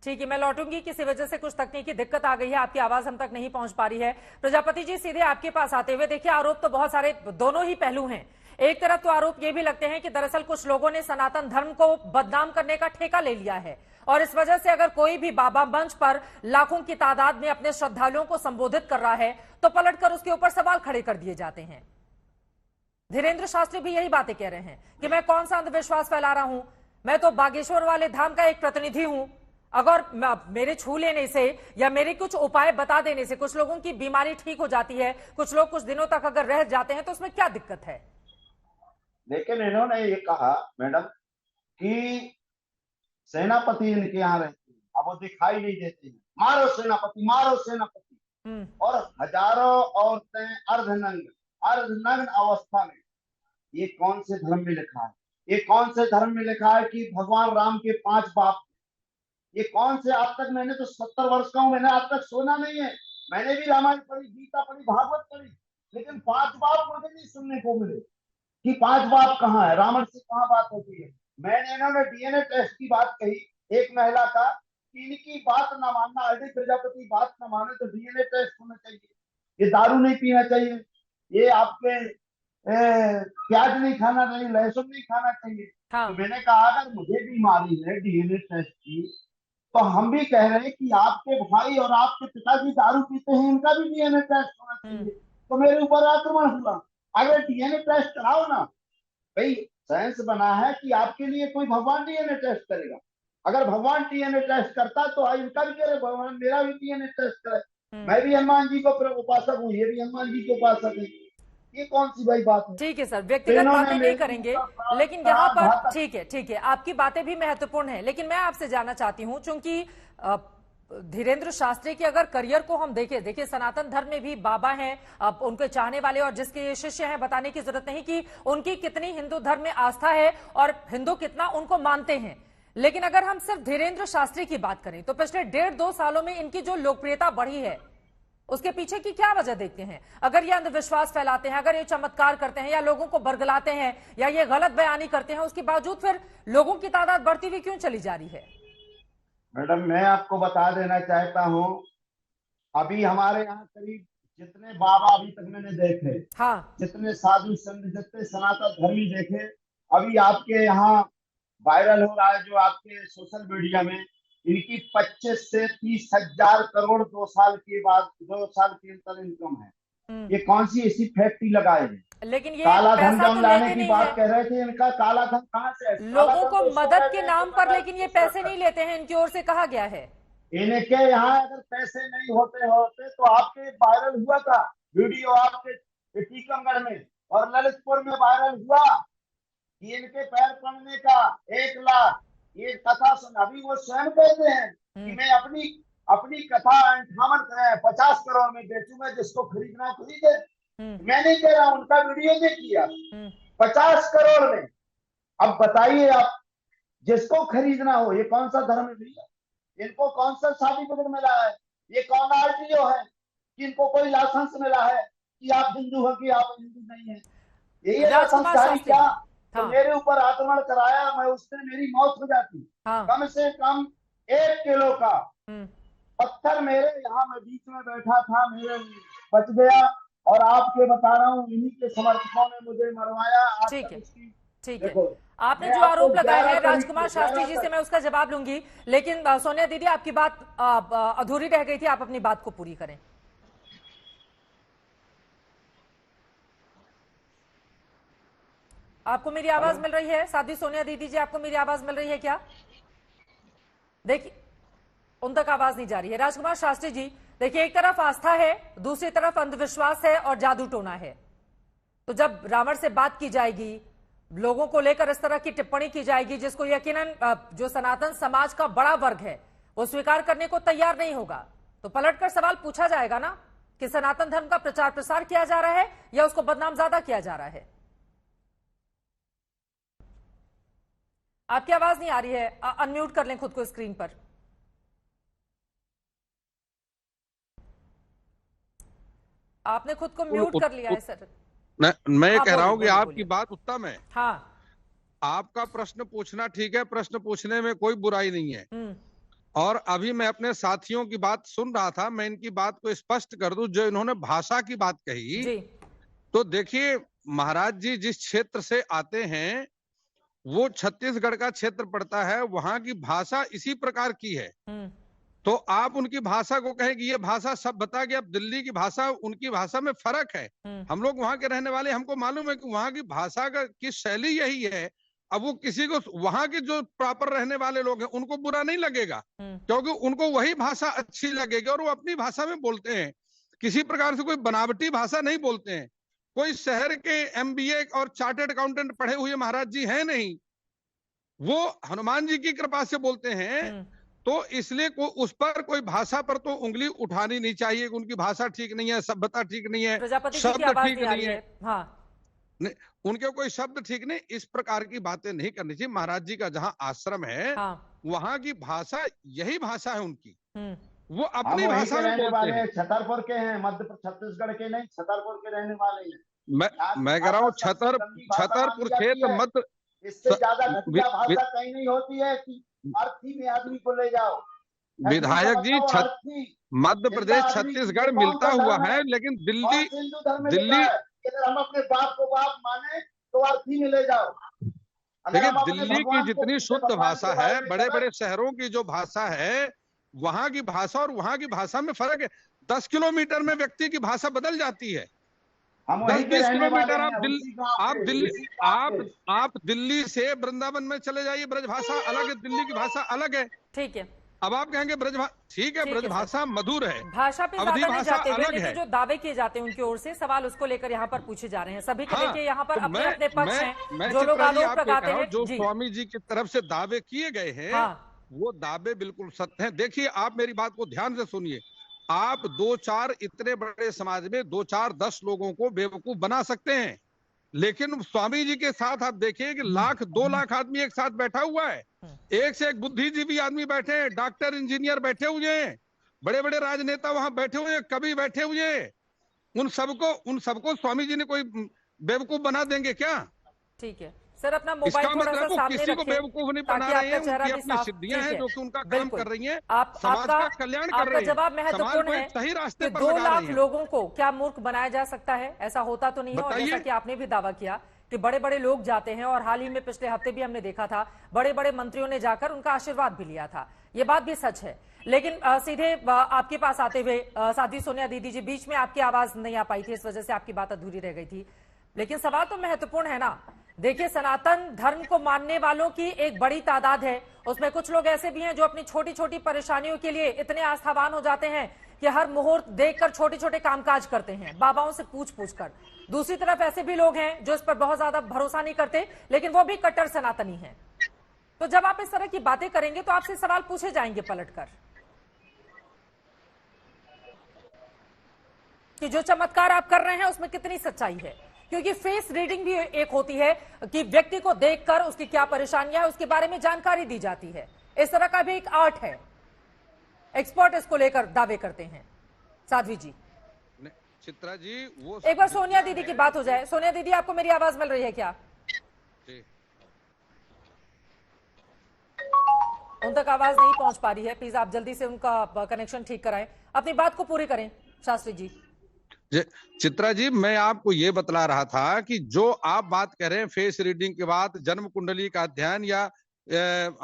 ठीक है, मैं लौटूंगी। किसी वजह से कुछ तकनीकी दिक्कत आ गई है, आपकी आवाज हम तक नहीं पहुंच पा रही है। प्रजापति जी, सीधे आपके पास आते हुए, देखिए आरोप तो बहुत सारे, दोनों ही पहलू हैं। एक तरफ तो आरोप ये भी लगते हैं कि दरअसल कुछ लोगों ने सनातन धर्म को बदनाम करने का ठेका ले लिया है और इस वजह से अगर कोई भी बाबा मंच पर लाखों की तादाद में अपने श्रद्धालुओं को संबोधित कर रहा है तो पलटकर उसके ऊपर सवाल खड़े कर दिए जाते हैं। धीरेन्द्र शास्त्री भी यही बातें कह रहे हैं कि मैं कौन सा अंधविश्वास फैला रहा हूं, मैं तो बागेश्वर वाले धाम का एक प्रतिनिधि हूं। अगर मेरे छू लेने से या मेरे कुछ उपाय बता देने से कुछ लोगों की बीमारी ठीक हो जाती है, कुछ लोग कुछ दिनों तक अगर रह जाते हैं, तो उसमें क्या दिक्कत है? लेकिन इन्होंने ये कहा मैडम कि सेनापति इनके यहाँ रहते हैं, अब वो दिखाई नहीं देते हैं, मारो सेनापति, मारो सेनापति। और हजारों औरतें अर्धनग्न अवस्था में, ये कौन से धर्म में लिखा है? ये कौन से धर्म में लिखा है कि भगवान राम के 5 बाप? ये कौन से? आज तक मैंने तो 70 वर्ष का हूं, मैंने आज तक सुना नहीं है। मैंने भी रामायण पढ़ी, गीता पढ़ी, भागवत पढ़ी, लेकिन 5 बाप मुझे नहीं सुनने को मिले कि 5 बाप कहाँ है, रावण से कहाँ बात होती है। मैंने इन्होंने डीएनए टेस्ट की बात कही एक महिला का, इनकी बात ना मानना, आरडी प्रजापति बात ना माने तो डीएनए टेस्ट होना चाहिए। ये दारू नहीं पीना चाहिए, ये आपके प्याज नहीं खाना चाहिए, लहसुन नहीं खाना चाहिए। तो मैंने कहा अगर मुझे बीमारी है डीएनए टेस्ट की, तो हम भी कह रहे हैं कि आपके भाई और आपके पिताजी दारू पीते हैं, इनका भी डीएनए टेस्ट होना चाहिए। तो मेरे ऊपर आक्रमण हुआ। अगर डीएनए टेस्ट कराओ ना भाई, साइंस बना है कि आपके लिए कोई भगवान डीएनए टेस्ट करेगा। अगर भगवान डीएनए टेस्ट करता तो इनका भी करे, भगवान मेरा भी डीएनए टेस्ट करे। मैं भी हनुमान जी को उपासक हूँ, ये भी हनुमान जी के उपासक है। ये कौन सी भाई बात है? ठीक है सर, व्यक्तिगत बातें नहीं करेंगे, लेकिन यहाँ पर ठीक है, आपकी बातें भी महत्वपूर्ण है। लेकिन मैं आपसे जानना चाहती हूँ, चूंकि धीरेन्द्र शास्त्री के अगर करियर को हम देखिए सनातन धर्म में भी बाबा हैं, अब उनके चाहने वाले और जिसके शिष्य हैं, बताने की जरूरत नहीं कि उनकी कितनी हिंदू धर्म में आस्था है और हिंदू कितना उनको मानते हैं। लेकिन अगर हम सिर्फ धीरेन्द्र शास्त्री की बात करें तो पिछले 1.5-2 सालों में इनकी जो लोकप्रियता बढ़ी है, उसके पीछे की क्या वजह देखते हैं? अगर ये अंधविश्वास फैलाते हैं, अगर ये चमत्कार करते हैं या लोगों को बरगलाते हैं या ये गलत बयानी करते हैं, उसके बावजूद फिर लोगों की तादाद बढ़ती हुई क्यों चली जा रही है? मैडम, मैं आपको बता देना चाहता हूँ, अभी हमारे यहाँ करीब जितने बाबा अभी तक मैंने देखे, जितने साधु संत, जितने सनातन धर्मी देखे, अभी आपके यहाँ वायरल हो रहा है जो आपके सोशल मीडिया में, इनकी 25 से 30 हजार करोड़ 2 साल के बाद 2 साल के अंतर इनकम है। ये कौन सी ऐसी फैक्ट्री लगाए हैं? लेकिन ये काला धन जम लाने की बात कह रहे थे, इनका काला धन कहाँ से है? लोगों को मदद के नाम पर, लेकिन ये पैसे नहीं लेते हैं, इनकी ओर से कहा गया है। इनके यहाँ अगर पैसे नहीं होते तो आपके वायरल हुआ था वीडियो, आपके टीकमगढ़ में और ललितपुर में वायरल हुआ कि इनके पैर पड़ने का 1 लाख, ये कथा सुन। अभी वो स्वयं कहते हैं कि मैं अपनी कथा 50 करोड़ में बेचूंगा, जिसको खरीदना खरीदे। मैं नहीं कह रहा, उनका वीडियो देखिए, 50 करोड़ में। अब बताइए आप, जिसको खरीदना हो, ये कौन सा धर्म है भैया? इनको कौन सा सर्टिफिकेट मिला है? ये कौन आरटीओ है कि इनको कोई लाइसेंस मिला है कि आप हिंदू हो कि आप हिंदू नहीं है? यही संस्कारी क्या? तो मेरे ऊपर आक्रमण कराया, मैं उससे मेरी मौत हो जाती। कम से कम 1 किलो का पत्थर मेरे यहाँ, मैं बीच में बैठा था, मेरे बच गया। और आपके बता रहा हूँ, इन्हीं के समर्थकों ने मुझे मरवाया। ठीक है, आपने जो आरोप लगाया है राजकुमार शास्त्री जी से मैं उसका जवाब लूंगी, लेकिन सोनिया दीदी आपकी बात अधूरी रह गई थी, आप अपनी बात को पूरी करें। आपको मेरी आवाज मिल रही है? साध्वी सोनिया दीदी जी, आपको मेरी आवाज मिल रही है क्या? देखिए, उन तक आवाज नहीं जा रही है। राजकुमार शास्त्री जी, देखिए, एक तरफ आस्था है, दूसरी तरफ अंधविश्वास है और जादू टोना है। तो जब रावण से बात की जाएगी, लोगों को लेकर इस तरह की टिप्पणी की जाएगी जिसको यकीनन जो सनातन समाज का बड़ा वर्ग है वो स्वीकार करने को तैयार नहीं होगा, तो पलटकर सवाल पूछा जाएगा ना कि सनातन धर्म का प्रचार प्रसार किया जा रहा है या उसको बदनाम ज्यादा किया जा रहा है। आपकी आवाज नहीं आ रही है, अनम्यूट कर लें खुद को स्क्रीन पर। आपने खुद को म्यूट कर लिया है सर। मैं ये कह रहा हूं कि आपकी बात उत्तम है। हाँ, आपका प्रश्न पूछना ठीक है, प्रश्न पूछने में कोई बुराई नहीं है। और अभी मैं अपने साथियों की बात सुन रहा था, मैं इनकी बात को स्पष्ट कर दूं। जो इन्होंने भाषा की बात कही, तो देखिए महाराज जी जिस क्षेत्र से आते हैं वो छत्तीसगढ़ का क्षेत्र पड़ता है, वहां की भाषा इसी प्रकार की है। तो आप उनकी भाषा को कहें कि ये भाषा सब बता गया। अब दिल्ली की भाषा उनकी भाषा में फर्क है। हम लोग वहां के रहने वाले, हमको मालूम है कि वहां की भाषा की शैली यही है। अब वो किसी को, वहां के जो प्रॉपर रहने वाले लोग हैं उनको बुरा नहीं लगेगा, क्योंकि उनको वही भाषा अच्छी लगेगी और वो अपनी भाषा में बोलते हैं। किसी प्रकार से कोई बनावटी भाषा नहीं बोलते हैं। कोई शहर के MBA और चार्टर्ड अकाउंटेंट पढ़े हुए महाराज जी हैं नहीं, वो हनुमान जी की कृपा से बोलते हैं। तो इसलिए उस पर कोई भाषा पर तो उंगली उठानी नहीं चाहिए कि उनकी भाषा ठीक नहीं है, सभ्यता ठीक नहीं है, शब्द ठीक नहीं है। हाँ। नहीं, उनके कोई शब्द ठीक नहीं, इस प्रकार की बातें नहीं करनी चाहिए। महाराज जी का जहां आश्रम है, वहां की भाषा यही भाषा है उनकी। वो अपनी भाषा में बोलते हैं। छतरपुर के हैं, मध्य छत्तीसगढ़ के नहीं, छतरपुर के रहने वाले हैं। मैं कह रहा हूँ छतरपुर क्षेत्र मध्य, इससे ज्यादा घटिया भाषा कहीं नहीं होती है कि अर्थी में आदमी को ले जाओ। विधायक जी, मध्य प्रदेश छत्तीसगढ़ मिलता हुआ है, लेकिन दिल्ली अगर हम अपने बाप को बाप माने तो अर्थी में ले जाओ। देखिए, दिल्ली की जितनी शुद्ध भाषा है, बड़े बड़े शहरों की जो भाषा है, वहां की भाषा और वहां की भाषा में फर्क है। 10 किलोमीटर में व्यक्ति की भाषा बदल जाती है। 10-20 किलोमीटर आप दिल्ली से वृंदावन में चले जाइए, ब्रजभाषा अलग है, दिल्ली की भाषा अलग है। ठीक है। अब आप कहेंगे ठीक है, ब्रजभाषा मधुर है, भाषा पे अवधी ज्यादा नहीं भाषा जाते हुए, अलग लेकिन है। जो दावे किए जाते हैं उनकी ओर से सवाल उसको लेकर यहाँ पर पूछे जा रहे हैं। सभी के देखिए यहाँ पर अपने अपने पक्ष हैं, जो लोग आरोप लगाते हैं। जो स्वामी जी की तरफ से दावे किए गए हैं, वो दावे बिल्कुल सत्य हैं। देखिए, आप मेरी बात को ध्यान से सुनिए। आप 2-4 इतने बड़े समाज में 2-4-10 लोगों को बेवकूफ बना सकते हैं, लेकिन स्वामी जी के साथ आप देखिए कि 1-2 लाख आदमी एक साथ बैठा हुआ है। एक से एक बुद्धिजीवी आदमी बैठे हैं, डॉक्टर इंजीनियर बैठे हुए हैं, बड़े बड़े राजनेता वहां बैठे हुए हैं, कवि बैठे हुए हैं। उन सबको स्वामी जी ने कोई बेवकूफ बना देंगे क्या? ठीक है सर, अपना मोबाइल थोड़ा सा सामने किसी को बेवकूफ नहीं बना रहे हैं। उनकी अपनी सिद्धियां हैं जो कि उनका काम कर रही हैं, समाज का कल्याण कर रही हैं। जवाब महत्वपूर्ण है, सही रास्ते पर 2 लाख लोगों को क्या मूर्ख बनाया जा सकता है? ऐसा होता तो नहीं है। और जैसा कि आपने भी दावा किया कि बड़े बड़े लोग जाते हैं, और हाल ही में पिछले हफ्ते भी हमने देखा था बड़े बड़े मंत्रियों ने जाकर उनका आशीर्वाद भी लिया था। ये बात भी सच है। लेकिन सीधे आपके पास आते हुए साध्वी सोनिया दीदी जी, बीच में आपकी आवाज नहीं आ पाई थी, इस वजह से आपकी बात अधूरी रह गई थी। लेकिन सवाल तो महत्वपूर्ण है ना। देखिए, सनातन धर्म को मानने वालों की एक बड़ी तादाद है, उसमें कुछ लोग ऐसे भी हैं जो अपनी छोटी छोटी परेशानियों के लिए इतने आस्थावान हो जाते हैं कि हर मुहूर्त देखकर छोटे छोटे कामकाज करते हैं, बाबाओं से पूछ कर। दूसरी तरफ ऐसे भी लोग हैं जो इस पर बहुत ज्यादा भरोसा नहीं करते, लेकिन वो भी कट्टर सनातनी हैं। तो जब आप इस तरह की बातें करेंगे तो आपसे सवाल पूछे जाएंगे पलटकर कि जो चमत्कार आप कर रहे हैं उसमें कितनी सच्चाई है। क्योंकि फेस रीडिंग भी एक होती है कि व्यक्ति को देखकर उसकी क्या परेशानियां है उसके बारे में जानकारी दी जाती है। इस तरह का भी एक आर्ट है। एक्सपर्ट इसको लेकर दावे करते हैं। साध्वी जी, चित्रा जी, वो एक बार सोनिया दीदी की बात हो जाए। सोनिया दीदी, आपको मेरी आवाज मिल रही है क्या? उन तक आवाज नहीं पहुंच पा रही है। प्लीज आप जल्दी से उनका कनेक्शन ठीक कराएं, अपनी बात को पूरी करें। शास्त्री जी। चित्रा जी, मैं आपको ये बतला रहा था कि जो आप बात कह रहे हैं फेस रीडिंग के बाद जन्म कुंडली का अध्ययन या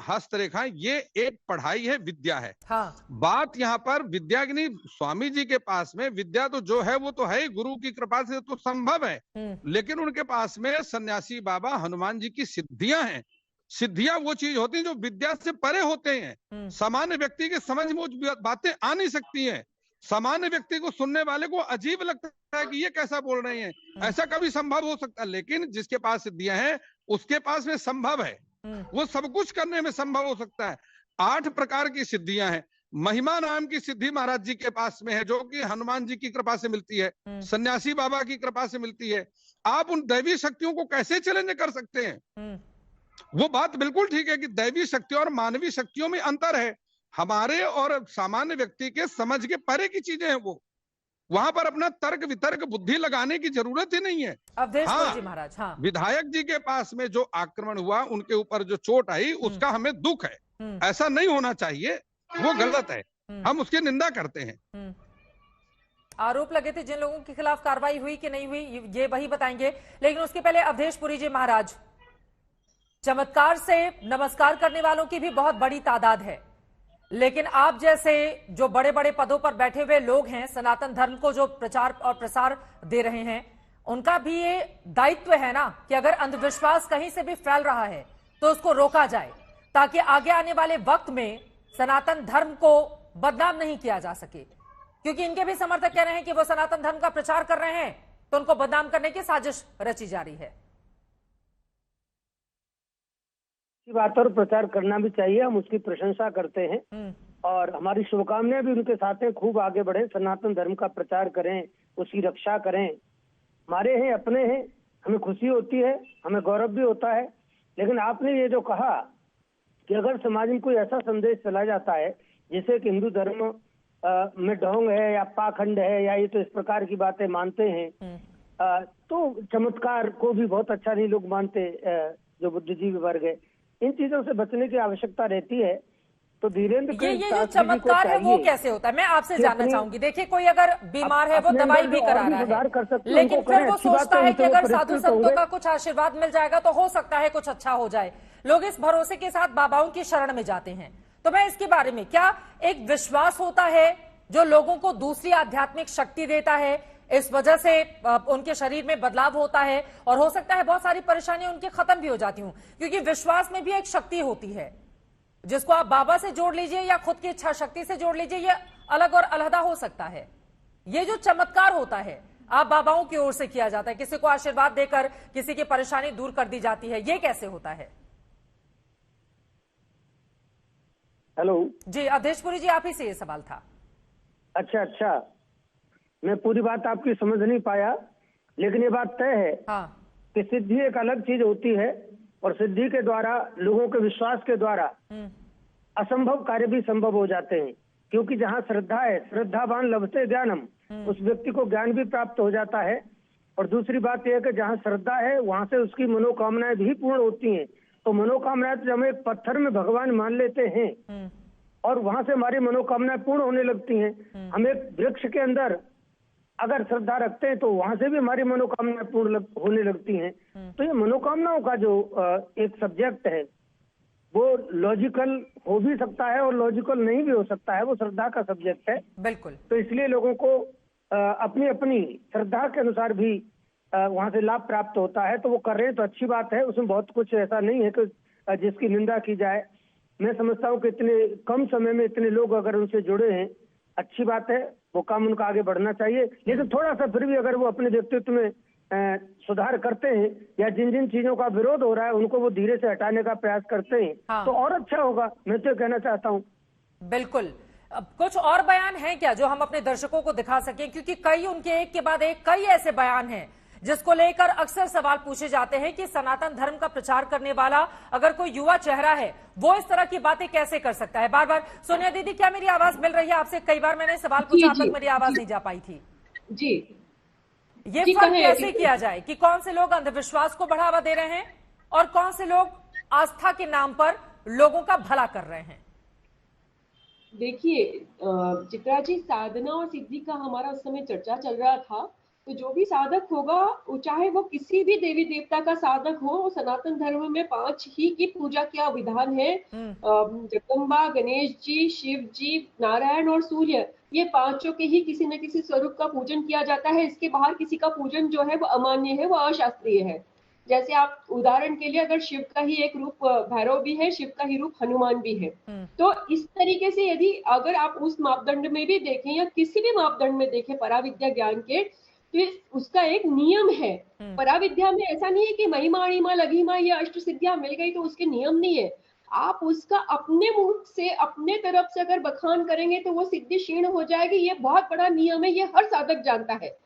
हस्तरेखा, ये एक पढ़ाई है, विद्या है। हाँ। बात यहाँ पर विद्या की नहीं। स्वामी जी के पास में विद्या तो जो है वो तो है, गुरु की कृपा से तो संभव है, लेकिन उनके पास में सन्यासी बाबा हनुमान जी की सिद्धियां हैं। सिद्धियां वो चीज होती है जो विद्या से परे होते हैं। सामान्य व्यक्ति के समझ में बातें आ नहीं सकती हैं। सामान्य व्यक्ति को, सुनने वाले को अजीब लगता है कि ये कैसा बोल रहे हैं, ऐसा कभी संभव हो सकता है। लेकिन जिसके पास सिद्धियां हैं उसके पास में संभव है, वो सब कुछ करने में संभव हो सकता है। 8 प्रकार की सिद्धियां हैं। महिमा नाम की सिद्धि महाराज जी के पास में है, जो कि हनुमान जी की कृपा से मिलती है, सन्यासी बाबा की कृपा से मिलती है। आप उन दैवी शक्तियों को कैसे चैलेंज कर सकते हैं? वो बात बिल्कुल ठीक है कि दैवी शक्तियों और मानवीय शक्तियों में अंतर है। हमारे और सामान्य व्यक्ति के समझ के परे की चीजें हैं वो। वहां पर अपना तर्क वितर्क बुद्धि लगाने की जरूरत ही नहीं है। जी महाराज, हाँ, विधायक जी के पास में जो आक्रमण हुआ, उनके ऊपर जो चोट आई, उसका हमें दुख है। ऐसा नहीं होना चाहिए, वो गलत है, हम उसकी निंदा करते हैं। आरोप लगे थे जिन लोगों के खिलाफ कार्रवाई हुई कि नहीं हुई, ये वही बताएंगे। लेकिन उसके पहले अवधेश पुरी जी महाराज, चमत्कार से नमस्कार करने वालों की भी बहुत बड़ी तादाद है, लेकिन आप जैसे जो बड़े बड़े पदों पर बैठे हुए लोग हैं, सनातन धर्म को जो प्रचार और प्रसार दे रहे हैं, उनका भी ये दायित्व है ना कि अगर अंधविश्वास कहीं से भी फैल रहा है तो उसको रोका जाए, ताकि आगे आने वाले वक्त में सनातन धर्म को बदनाम नहीं किया जा सके। क्योंकि इनके भी समर्थक कह रहे हैं कि वो सनातन धर्म का प्रचार कर रहे हैं तो उनको बदनाम करने की साजिश रची जा रही है। बात और प्रचार करना भी चाहिए, हम उसकी प्रशंसा करते हैं और हमारी शुभकामनाएं भी उनके साथ हैं। खूब आगे बढ़े, सनातन धर्म का प्रचार करें, उसकी रक्षा करें। हमारे हैं, अपने हैं, हमें खुशी होती है, हमें गौरव भी होता है। लेकिन आपने ये जो कहा कि अगर समाज में कोई ऐसा संदेश चला जाता है जिसे कि हिंदू धर्म में ढोंग है या पाखंड है या ये तो इस प्रकार की बातें मानते हैं, तो चमत्कार को भी बहुत अच्छा नहीं लोग मानते, जो बुद्धिजीवी वर्ग है। इन चीजों से बचने की आवश्यकता रहती है। तो धीरेन्द्र ये जो चमत्कार है वो कैसे होता है, मैं आपसे जानना चाहूंगी। देखिए, कोई अगर बीमार है वो दवाई भी करा रहा है, लेकिन फिर वो सोचता है कि अगर साधु संतों का कुछ आशीर्वाद मिल जाएगा तो हो सकता है कुछ अच्छा हो जाए। लोग इस भरोसे के साथ बाबाओं की शरण में जाते हैं। तो मैं इसके बारे में, क्या एक विश्वास होता है जो लोगों को दूसरी आध्यात्मिक शक्ति देता है, इस वजह से उनके शरीर में बदलाव होता है और हो सकता है बहुत सारी परेशानियां उनकी खत्म भी हो जाती हूं? क्योंकि विश्वास में भी एक शक्ति होती है, जिसको आप बाबा से जोड़ लीजिए या खुद की इच्छा शक्ति से जोड़ लीजिए, ये अलग और अलहदा हो सकता है। ये जो चमत्कार होता है, आप बाबाओं की ओर से किया जाता है, किसी को आशीर्वाद देकर किसी की परेशानी दूर कर दी जाती है, ये कैसे होता है? हेलो जी, अवधेश पुरी जी, आप ही से ये सवाल था। अच्छा, मैं पूरी बात आपकी समझ नहीं पाया, लेकिन ये बात तय है कि सिद्धि एक अलग चीज होती है और सिद्धि के द्वारा, लोगों के विश्वास के द्वारा असंभव कार्य भी संभव हो जाते हैं। क्योंकि जहाँ श्रद्धा है, श्रद्धावान लभते ज्ञानम, उस व्यक्ति को ज्ञान भी प्राप्त हो जाता है। और दूसरी बात यह है कि जहाँ श्रद्धा है वहां से उसकी मनोकामनाएं भी पूर्ण होती हैं। तो मनोकामनाएं तो हम एक पत्थर में भगवान मान लेते हैं और वहां से हमारी मनोकामनाएं पूर्ण होने लगती हैं। हम एक वृक्ष के अंदर अगर श्रद्धा रखते हैं तो वहां से भी हमारी मनोकामनाएं पूर्ण होने लगती हैं। तो ये मनोकामनाओं का जो एक सब्जेक्ट है वो लॉजिकल हो भी सकता है और लॉजिकल नहीं भी हो सकता है, वो श्रद्धा का सब्जेक्ट है। बिल्कुल। तो इसलिए लोगों को अपनी अपनी श्रद्धा के अनुसार भी वहां से लाभ प्राप्त होता है, तो वो कर रहे हैं तो अच्छी बात है। उसमें बहुत कुछ ऐसा नहीं है कि जिसकी निंदा की जाए। मैं समझता हूँ कि इतने कम समय में इतने लोग अगर उनसे जुड़े हैं, अच्छी बात है, वो काम उनका आगे बढ़ना चाहिए। लेकिन थोड़ा सा फिर भी अगर वो अपने व्यक्तित्व में सुधार करते हैं या जिन जिन चीजों का विरोध हो रहा है उनको वो धीरे से हटाने का प्रयास करते हैं तो और अच्छा होगा, मैं तो कहना चाहता हूँ। बिल्कुल। अब कुछ और बयान है क्या जो हम अपने दर्शकों को दिखा सकें, क्योंकि कई उनके एक के बाद एक कई ऐसे बयान हैं जिसको लेकर अक्सर सवाल पूछे जाते हैं कि सनातन धर्म का प्रचार करने वाला अगर कोई युवा चेहरा है वो इस तरह की बातें कैसे कर सकता है। बार बार सोनिया दीदी, क्या मेरी आवाज मिल रही है आपसे? कई बार मैंने सवाल पूछा, तक मेरी आवाज नहीं जा पाई थी। जी, ये फर्क कैसे किया जाए कि कौन से लोग अंधविश्वास को बढ़ावा दे रहे हैं और कौन से लोग आस्था के नाम पर लोगों का भला कर रहे हैं? देखिए चित्रा जी, साधना और सिद्धि का हमारा उस समय चर्चा चल रहा था। तो जो भी साधक होगा, चाहे वो किसी भी देवी देवता का साधक हो, सनातन धर्म में 5 ही की पूजा का विधान है। जगदम्बा, गणेश जी, शिव जी, नारायण और सूर्य, ये 5 के ही किसी न किसी स्वरूप का पूजन किया जाता है। इसके बाहर किसी का पूजन जो है वो अमान्य है, वो अशास्त्रीय है। जैसे आप उदाहरण के लिए अगर शिव का ही एक रूप भैरव भी है, शिव का ही रूप हनुमान भी है, तो इस तरीके से यदि अगर आप उस मापदंड में भी देखें या किसी भी मापदंड में देखें पराविद्या ज्ञान के, तो उसका एक नियम है। पराविद्या में ऐसा नहीं है कि महिमा अणिमा लघिमा ये अष्ट सिद्धियां मिल गई तो उसके नियम नहीं है। आप उसका अपने मुख से अपने तरफ से अगर बखान करेंगे तो वो सिद्धि क्षीण हो जाएगी। ये बहुत बड़ा नियम है, ये हर साधक जानता है।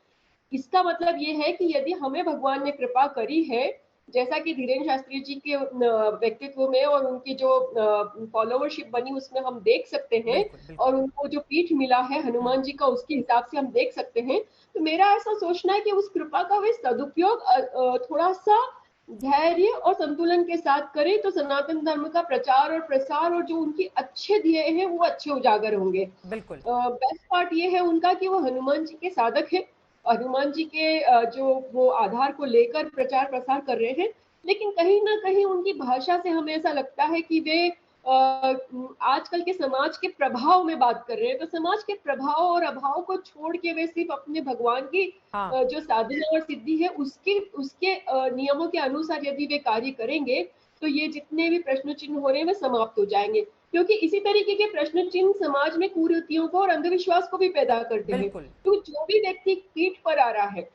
इसका मतलब ये है कि यदि हमें भगवान ने कृपा करी है, जैसा कि धीरेन्द्र शास्त्री जी के व्यक्तित्व में और उनकी जो फॉलोवरशिप बनी उसमें हम देख सकते हैं, और उनको जो पीठ मिला है हनुमान जी का उसके हिसाब से हम देख सकते हैं। तो मेरा ऐसा सोचना है कि उस कृपा का वे सदुपयोग थोड़ा सा धैर्य और संतुलन के साथ करें तो सनातन धर्म का प्रचार और प्रसार और जो उनकी अच्छे दिए हैं वो अच्छे उजागर होंगे। बिल्कुल बेस्ट पार्ट ये है उनका कि वो हनुमान जी के साधक है, हनुमान जी के जो वो आधार को लेकर प्रचार प्रसार कर रहे हैं, लेकिन कहीं ना कहीं उनकी भाषा से हमें ऐसा लगता है कि वे आजकल के समाज के प्रभाव में बात कर रहे हैं। तो समाज के प्रभाव और अभाव को छोड़ के वे सिर्फ अपने भगवान की जो साधना और सिद्धि है उसके नियमों के अनुसार यदि वे कार्य करेंगे तो ये जितने भी प्रश्न चिन्ह हो रहे हैं वे समाप्त हो जाएंगे, क्योंकि इसी तरीके के प्रश्न चिन्ह समाज में कुरीतियों को और अंधविश्वास को भी पैदा करते हैं। तो जो भी व्यक्ति पीठ पर आ रहा है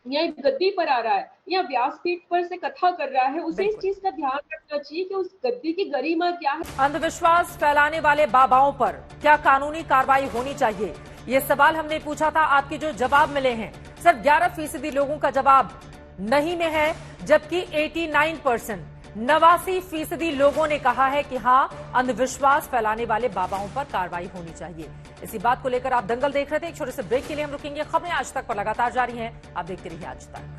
या गद्दी पर आ रहा है या व्यासपीठ पर से कथा कर रहा है, उसे इस चीज का ध्यान रखना चाहिए कि उस गद्दी की गरिमा क्या है। अंधविश्वास फैलाने वाले बाबाओं पर क्या कानूनी कार्रवाई होनी चाहिए, ये सवाल हमने पूछा था। आपके जो जवाब मिले हैं सिर्फ 11% लोगों का जवाब नहीं में है, जबकि 89% लोगों ने कहा है कि हाँ, अंधविश्वास फैलाने वाले बाबाओं पर कार्रवाई होनी चाहिए। इसी बात को लेकर आप दंगल देख रहे थे। एक छोटे से ब्रेक के लिए हम रुकेंगे। खबरें आज तक पर लगातार जारी हैं, आप देखते रहिए आज तक।